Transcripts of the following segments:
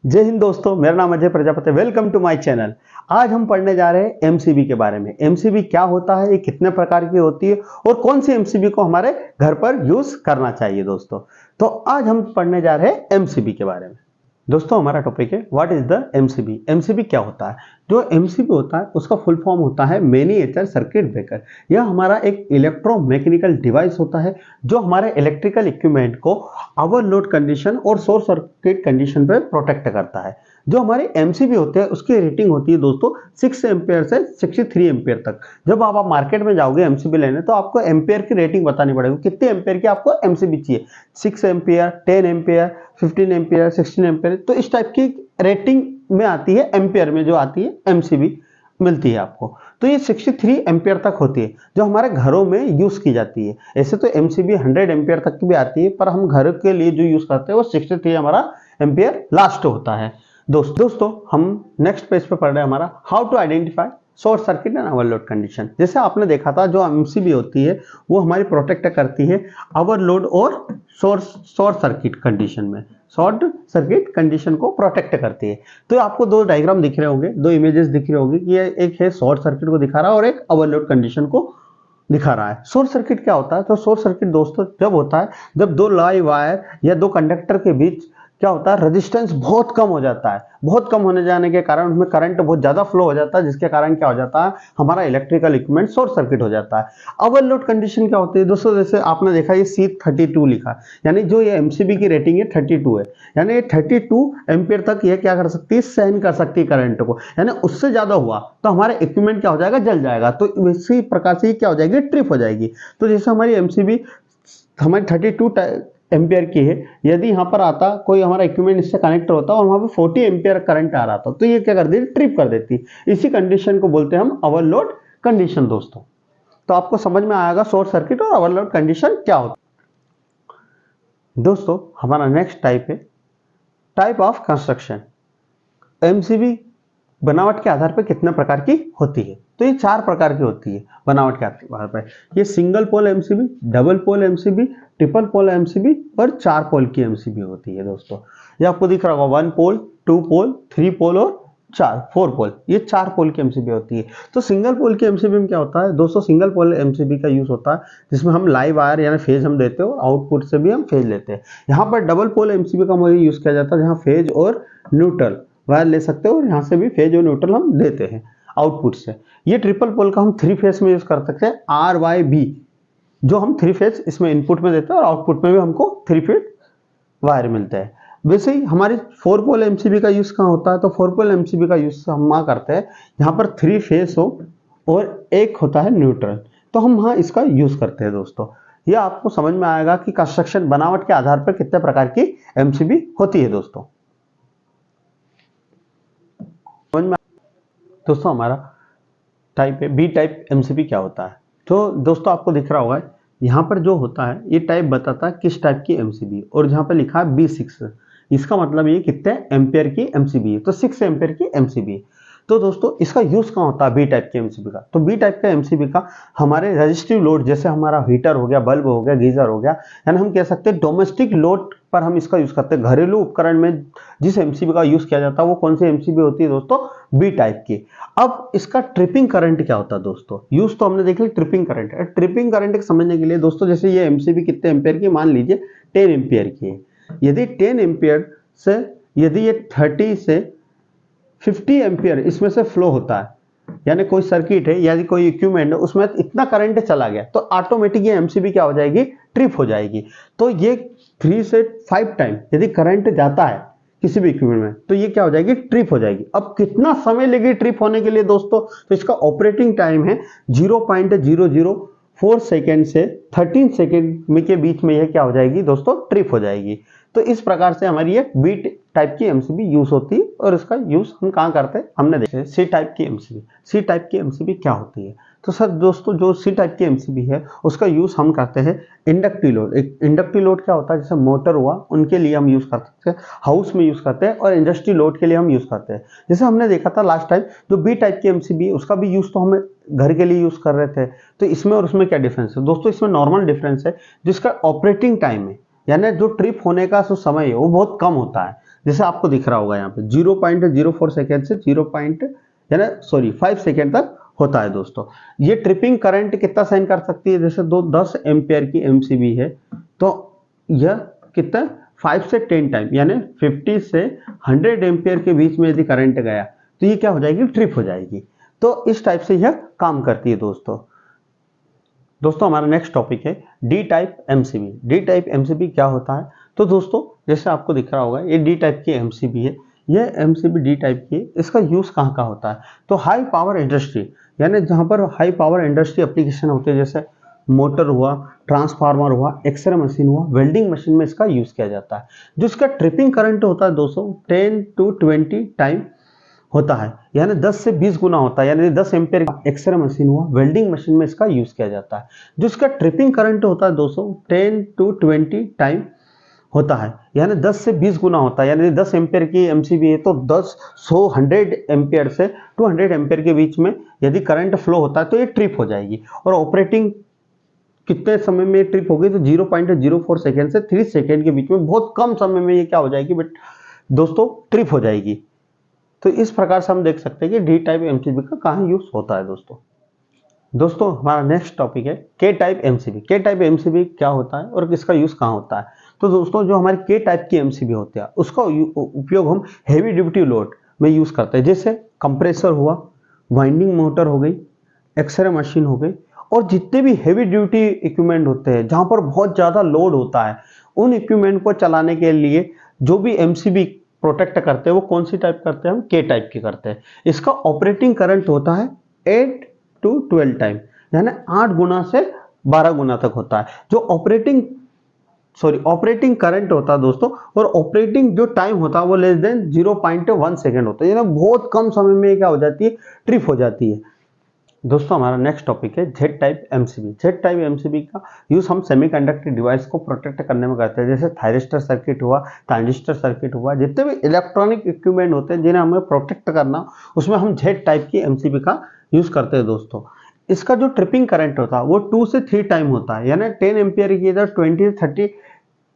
जय हिंद दोस्तों, मेरा नाम Ajay Prajapati. Welcome to my channel. आज हम पढ़ने जा रहे हैं एमसीबी के बारे में। एमसीबी क्या होता है, ये कितने प्रकार की होती है और कौन सी एमसीबी को हमारे घर पर यूज करना चाहिए दोस्तों। तो आज हम पढ़ने जा रहे हैं एमसीबी के बारे में। दोस्तों हमारा टॉपिक है what is the MCB. MCB क्या होता है? जो एमसीबी होता है उसका फुल फॉर्म होता है मिनिएचर सर्किट ब्रेकर। यह हमारा एक इलेक्ट्रोमैकेनिकल डिवाइस होता है जो हमारे इलेक्ट्रिकल इक्विपमेंट को ओवरलोड कंडीशन और शॉर्ट सर्किट कंडीशन पे प्रोटेक्ट करता है। जो हमारे एमसीबी होते हैं उसकी रेटिंग होती है दोस्तों 6 एम्पेयर से 63 एम्पेयर तक। जब आप मार्केट में जाओगे एमसीबी लेने तो आपको एम्पेयर की रेटिंग बतानी पड़ेगी, कितने एम्पेयर की आपको एमसीबी चाहिए। 6 एम्पेयर, 10 एम्पेयर, 15 एम्पेयर, 16 एम्पेयर, तो इस टाइप की रेटिंग में आती है, एम्पेयर में जो आती है एमसीबी मिलती है आपको। तो ये 63 एम्पेयर तक होती है जो हमारे घरों में यूज की जाती है। ऐसे तो एमसीबी 100 एम्पेयर तक की भी आती है, पर हम घर के लिए जो यूज करते हैं वो 63 हमारा एम्पेयर लास्ट होता है। दोस्तों हम नेक्स्ट पेज पे पढ़ रहे हैं हमारा how to identify short circuit and overload condition. जैसे आपने देखा था जो एमसीबी होती है वो हमारी प्रोटेक्ट करती है ओवरलोड और शॉर्ट सर्किट कंडीशन में। शॉर्ट सर्किट कंडीशन को प्रोटेक्ट करती है। तो आपको दो डायग्राम दिख रहे होंगे, दो इमेजेस दिख रहे होंगे कि एक है शॉर्ट सर्किट को दिखा रहा है और एक ओवरलोड कंडीशन को दिखा रहा है। शॉर्ट सर्किट क्या होता है? तो शॉर्ट सर्किट दोस्तों जब होता है जब दो लाइव वायर या दो कंडक्टर के बीच क्या होता है, रेजिस्टेंस बहुत कम हो जाता है। बहुत कम होने जाने के कारण उसमें करंट बहुत ज्यादा फ्लो हो जाता है, जिसके कारण क्या हो जाता है, हमारा इलेक्ट्रिकल इक्विपमेंट शॉर्ट सर्किट हो जाता है। ओवरलोड कंडीशन क्या होती है दोस्तों? जैसे आपने देखा ये C32 लिखा, यानी जो ये एमसीबी की रेटिंग है 32 है, यानी ये 32 एम्पियर तक ये क्या कर सकती है, सहन कर सकती है करंट को। यानी उससे ज्यादा हुआ तो हमारे इक्विपमेंट क्या हो जाएगा, जल जाएगा। तो इसी प्रकार से क्या हो जाएगी, ट्रिप हो जाएगी। तो जैसे हमारी एमसीबी हमारी 32 एम्पियर की है, यदि यहाँ पर आता कोई हमारा इक्विपमेंट इससे कनेक्ट होता और वहां पे 40 एम्पियर करंट आ रहा था तो ये क्या कर देती, ट्रिप कर देती। इसी कंडीशन को बोलते हैं हम ओवरलोड कंडीशन दोस्तों। तो आपको समझ में आएगा शॉर्ट सर्किट और ओवरलोड कंडीशन क्या होता है। दोस्तों हमारा नेक्स्ट टाइप है टाइप ऑफ कंस्ट्रक्शन। एमसीबी बनावट के आधार पर कितने प्रकार की होती है? तो ये 4 प्रकार की होती है बनावट के आधार पर। ये single pole MCB, double pole MCB, triple pole MCB और 4 पोल की एमसीबी होती है दोस्तों। ये आपको दिख रहा होगा 1 पोल, 2 पोल, 3 पोल और 4 पोल। ये 4 पोल की एमसीबी होती है। तो सिंगल पोल की एमसीबी में क्या होता है दोस्तों, सिंगल पोल एमसीबी का यूज होता है जिसमें हम लाइव वायर यानी फेज हम देते हैं और आउटपुट से भी हम फेज लेते हैं। यहाँ पर डबल पोल एमसीबी का यूज किया जाता है जहाँ फेज और न्यूट्रल वायर ले सकते हो और यहाँ से भी फेज और न्यूट्रल हम देते हैं आउटपुट से। ये ट्रिपल पोल का हम 3 फेज में यूज कर सकते हैं, RYB, जो हम 3 फेज इसमें इनपुट में देते हैं और आउटपुट में भी हमको 3 फेज वायर मिलते हैं। वैसे ही हमारी 4 पोल एमसीबी का यूज कहाँ होता है? तो 4 पोल एमसीबी का यूज हम वहाँ करते हैं यहाँ पर 3 फेज हो और एक होता है न्यूट्रल, तो हम वहाँ इसका यूज करते हैं दोस्तों। यह आपको समझ में आएगा कि कंस्ट्रक्शन बनावट के आधार पर कितने प्रकार की एमसीबी होती है दोस्तों। दोस्तों हमारा टाइप है बी टाइप एमसीबी क्या होता है? तो दोस्तों आपको दिख रहा होगा यहाँ पर जो होता है ये टाइप बताता है किस टाइप की एमसीबी, और जहाँ पर लिखा है B6, इसका मतलब ये कितने एम्पेयर की एमसीबी है, तो 6 एम्पेयर की एमसीबी है। तो दोस्तों इसका यूज कहाँ होता है बी टाइप की एमसीबी का? तो बी टाइप का एमसीबी का हमारे रजिस्टिव लोड, जैसे हमारा हीटर हो गया, बल्ब हो गया, गीजर हो गया, यानी हम कह सकते हैं डोमेस्टिक लोड पर हम इसका यूज करते हैं। घरेलू उपकरण में जिस एमसीबी का यूज किया जाता है वो कौन सी एमसीबी होती है दोस्तों? बी टाइप की। अब इसका ट्रिपिंग करंट क्या होता है दोस्तों? यूज तो हमने देख लिया ट्रिपिंग करंट। ट्रिपिंग करंट समझने के लिए दोस्तों, जैसे ये एमसीबी कितने एम्पेयर की, मान लीजिए 10 एम्पेयर की है। यदि 10 एम्पेयर से यदि ये 30 से 50 एम्पियर इसमें से फ्लो होता है, यानी कोई सर्किट है या कोई इक्विपमेंट है उसमें इतना करंट चला गया तो ऑटोमेटिक ये एमसीबी क्या हो जाएगी, ट्रिप हो जाएगी। तो ये 3 से 5 टाइम यदि करंट जाता है किसी भी इक्विपमेंट में तो ये क्या हो जाएगी, ट्रिप हो जाएगी। अब कितना समय लेगी ट्रिप होने के लिए दोस्तों? तो इसका ऑपरेटिंग टाइम है 0.004 सेकेंड से 13 सेकेंड में के बीच में यह क्या हो जाएगी दोस्तों, ट्रिप हो जाएगी। तो इस प्रकार से हमारी ये बी टाइप की एमसीबी यूज होती है और इसका यूज हम कहाँ करते हैं हमने देखा। सी टाइप की एमसीबी, सी टाइप की एमसीबी क्या होती है? तो सर दोस्तों जो सी टाइप की एमसीबी है उसका यूज हम करते हैं इंडक्टिव लोड। एक इंडक्टिव लोड क्या होता है, जैसे मोटर हुआ उनके लिए हम यूज कर सकते हैं, हाउस में यूज करते हैं, और इंडस्ट्री लोड के लिए हम यूज करते हैं। जैसे हमने देखा था लास्ट टाइम जो बी टाइप की एमसीबी है उसका भी यूज तो हमें घर के लिए यूज कर रहे थे। तो इसमें और उसमें क्या डिफरेंस है दोस्तों? इसमें नॉर्मल डिफरेंस है, जिसका ऑपरेटिंग टाइम है यानी जो ट्रिप होने का जो समय है वो बहुत कम होता है। जैसे आपको दिख रहा होगा यहाँ पे 0.04 सेकेंड से 5 सेकेंड तक होता है दोस्तों। ये ट्रिपिंग करंट कितना सहन कर सकती है, जैसे 10 एम्पियर की एमसीबी है तो यह कितना 5 से 10 टाइम यानी 50 से 100 एम्पियर के बीच में यदि करंट गया तो ये क्या हो जाएगी, ट्रिप हो जाएगी। तो इस टाइप से यह काम करती है दोस्तों हमारा नेक्स्ट टॉपिक है D type MCB. D type MCB क्या होता है, तो दोस्तों जैसे आपको दिख रहा होगा ये डी टाइप की एमसीबी है। यह एमसीबी डी टाइप की, इसका यूज कहाँ कहाँ होता है, तो हाई पावर इंडस्ट्री यानी जहाँ पर हाई पावर इंडस्ट्री एप्लीकेशन होते हैं, जैसे मोटर हुआ, ट्रांसफार्मर हुआ, एक्सरे मशीन हुआ, वेल्डिंग मशीन में इसका यूज किया जाता है। जो इसका ट्रिपिंग करंट होता है दोस्तों 10 to 20 टाइम होता है, यानी 10 से 20 गुना होता है, यानी 10 एम्पियर एक्सरे मशीन हुआ, वेल्डिंग मशीन में इसका यूज किया जाता है। जो इसका ट्रिपिंग करंट होता है दोस्तों 10 to 20 टाइम होता है, यानी 10 से 20 गुना होता है, यानी 10 एम्पियर की एमसीबी है तो 100 एम्पियर से 200 एम्पियर के बीच में यदि करंट फ्लो होता है तो ये ट्रिप हो जाएगी। और ऑपरेटिंग कितने समय में ट्रिप होगी, तो 0.04 सेकेंड से 3 सेकेंड के बीच में, बहुत कम समय में ये क्या हो जाएगी बट दोस्तों ट्रिप हो जाएगी। तो इस प्रकार से हम देख सकते हैं कि डी टाइप एमसीबी का कहाँ यूज होता है दोस्तों हमारा नेक्स्ट टॉपिक है के टाइप एमसीबी। के टाइप एमसीबी क्या होता है और किसका यूज कहाँ होता है, तो दोस्तों जो हमारे के टाइप की एमसीबी होती है उसका उपयोग हम हेवी ड्यूटी लोड में यूज करते हैं, जैसे कंप्रेसर हुआ, वाइंडिंग मोटर हो गई, एक्सरे मशीन हो गई, और जितने भी हेवी ड्यूटी इक्विपमेंट होते हैं जहां पर बहुत ज्यादा लोड होता है उन इक्विपमेंट को चलाने के लिए जो भी एमसीबी प्रोटेक्ट करते हैं वो कौन सी टाइप करते हैं, हम के टाइप की करते हैं। इसका ऑपरेटिंग करंट होता है 8 to 12 टाइम, यानी 8 गुना से 12 गुना तक होता है। जो ऑपरेटिंग करंट होता है दोस्तों, और ऑपरेटिंग जो टाइम होता है वो लेस देन 0.1 सेकेंड होता है, यानी बहुत कम समय में क्या हो जाती है, ट्रिप हो जाती है। दोस्तों हमारा नेक्स्ट टॉपिक है Z type MCB. Z type MCB का यूज हम सेमीकंडक्टर डिवाइस को प्रोटेक्ट करने में करते हैं, जैसे थायरिस्टर सर्किट हुआ, ट्रांजिस्टर सर्किट हुआ, जितने भी इलेक्ट्रॉनिक इक्विपमेंट होते हैं जिन्हें हमें प्रोटेक्ट करना, उसमें हम जेड टाइप की एमसीबी का यूज करते हैं दोस्तों। इसका जो ट्रिपिंग करंट होता है वो 2 से 3 टाइम होता है, यानी 10 एम्पियर की इधर 20 से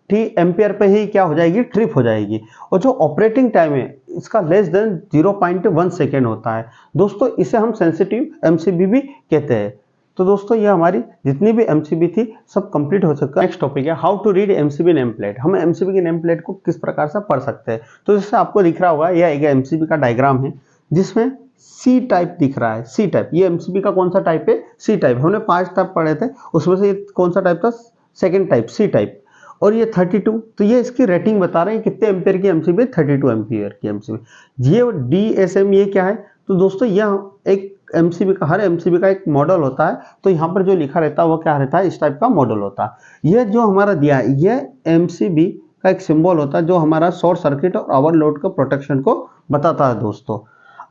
30 एम्पियर पे ही क्या हो जाएगी, ट्रिप हो जाएगी। और जो ऑपरेटिंग टाइम है इसका लेस देन 0.1 सेकेंड होता है दोस्तों। इसे हम सेंसिटिव एमसीबी भी कहते हैं। तो दोस्तों ये हमारी जितनी भी एमसीबी थी सब कंप्लीट हो चुका है। नेक्स्ट टॉपिक है how to read MCB name plate. हम एमसीबी की नेम प्लेट को किस प्रकार से पढ़ सकते हैं, तो जैसे आपको दिख रहा होगा यह एक एमसीबी का डायग्राम है जिसमें सी टाइप दिख रहा है। सी टाइप, ये एमसीबी का कौन सा टाइप है, सी टाइप। हमने 5 टाइप पढ़े थे, उसमें से ये कौन सा टाइप था, सेकेंड टाइप, सी टाइप। और ये 32, तो ये इसकी रेटिंग बता रहे हैं कितने एम्पियर की एमसीबी, 32 एम्पियर की एमसीबी। ये डीएसएम ये क्या है, तो दोस्तों यह एक एमसीबी का, हर एमसीबी का एक मॉडल होता है, तो यहाँ पर जो लिखा रहता है वो क्या रहता है, इस टाइप का मॉडल होता है। यह जो हमारा दिया है यह एमसीबी का एक सिंबल होता है जो हमारा शॉर्ट सर्किट और ओवरलोड का प्रोटेक्शन को बताता है दोस्तों।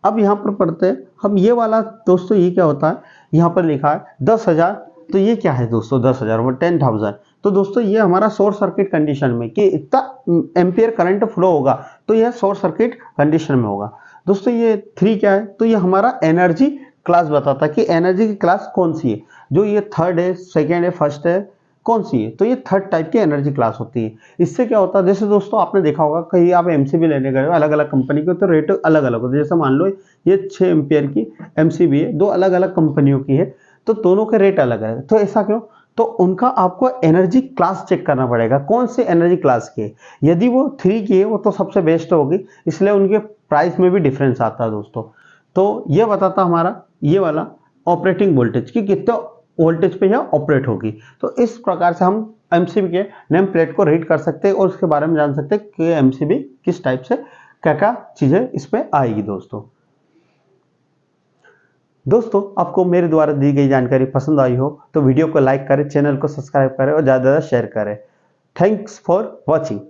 अब यहाँ पर पढ़ते हैं हम ये वाला दोस्तों, ये क्या होता है, यहाँ पर लिखा है 10,000, तो ये क्या है दोस्तों 10,000 और 10,000। तो दोस्तों ये हमारा शॉर्ट सर्किट कंडीशन में कि इतना एम्पियर करंट फ्लो होगा तो यह शॉर्ट सर्किट कंडीशन में होगा दोस्तों। ये 3 क्या है, तो ये हमारा एनर्जी क्लास बताता है कि एनर्जी की क्लास कौन सी है, जो ये थर्ड है, सेकेंड है, फर्स्ट है, कौन सी है, तो ये थर्ड टाइप की एनर्जी क्लास होती है। इससे क्या होता है, जैसे दोस्तों आपने देखा होगा कहीं आप एमसीबी लेने गए हो अलग अलग कंपनी के, तो रेट अलग अलग होते हैं। जैसे मान लो ये 6 एम्पियर की एमसीबी है, 2 अलग अलग कंपनियों की है, तो दोनों के रेट अलग है। तो ऐसा क्यों, तो उनका आपको एनर्जी क्लास चेक करना पड़ेगा कौन से एनर्जी क्लास की है। यदि वो 3 की है वो तो सबसे बेस्ट होगी, इसलिए उनके प्राइस में भी डिफरेंस आता है दोस्तों। तो ये बताता हमारा ये वाला ऑपरेटिंग वोल्टेज कि कितने वोल्टेज पे यह ऑपरेट होगी। तो इस प्रकार से हम एमसीबी के नेम प्लेट को रीड कर सकते हैं और उसके बारे में जान सकते हैं कि एमसीबी किस टाइप से क्या क्या चीजें इसमें आएगी दोस्तों आपको मेरे द्वारा दी गई जानकारी पसंद आई हो तो वीडियो को लाइक करें, चैनल को सब्सक्राइब करें और ज़्यादा से ज़्यादा शेयर करें। Thanks for watching.